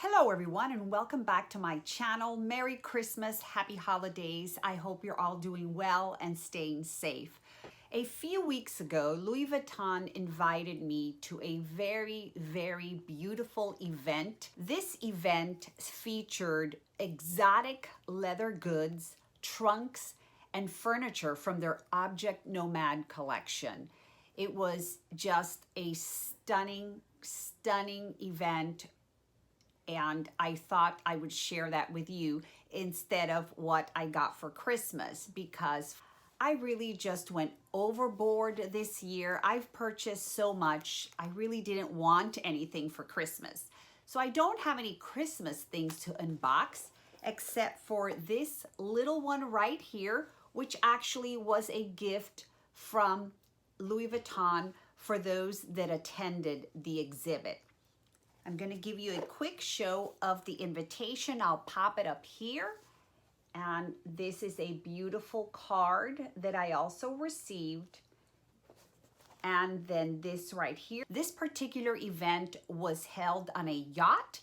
Hello everyone and welcome back to my channel. Merry Christmas, happy holidays. I hope you're all doing well and staying safe. A few weeks ago, Louis Vuitton invited me to a very beautiful event. This event featured exotic leather goods, trunks, and furniture from their Object Nomad collection. It was just a stunning event, and I thought I would share that with you instead of what I got for Christmas, because I really just went overboard this year. I've purchased so much, I really didn't want anything for Christmas. So I don't have any Christmas things to unbox except for this little one right here, which actually was a gift from Louis Vuitton for those that attended the exhibit. I'm going to give you a quick show of the invitation. I'll pop it up here. And this is a beautiful card that I also received. And then this right here. This particular event was held on a yacht.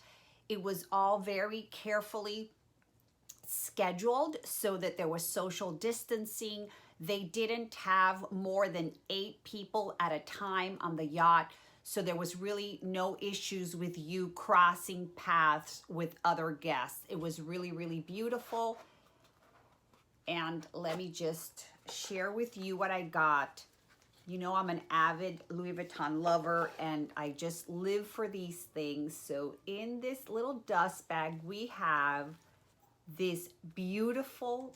It was all very carefully scheduled so that there was social distancing. They didn't have more than 8 people at a time on the yacht. So there was really no issues with you crossing paths with other guests. It was really beautiful. And let me just share with you what I got. You know, I'm an avid Louis Vuitton lover and I just live for these things. So in this little dust bag, we have this beautiful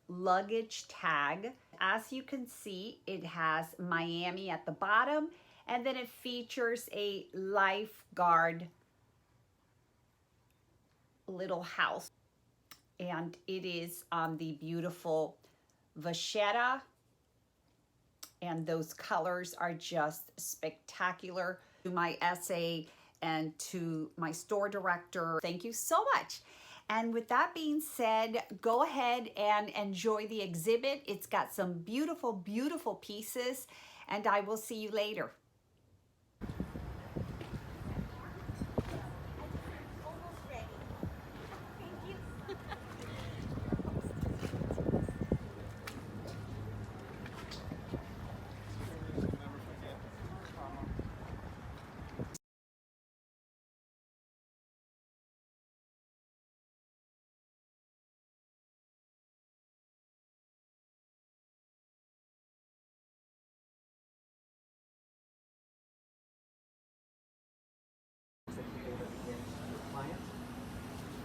luggage tag. As you can see, it has Miami at the bottom, and then it features a lifeguard little house. And it is on the beautiful vachetta. And those colors are just spectacular. To my SA and to my store director, thank you so much. And with that being said, go ahead and enjoy the exhibit. It's got some beautiful pieces, and I will see you later.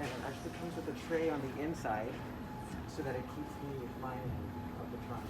And it actually comes with a tray on the inside so that it keeps the lining of the trunk.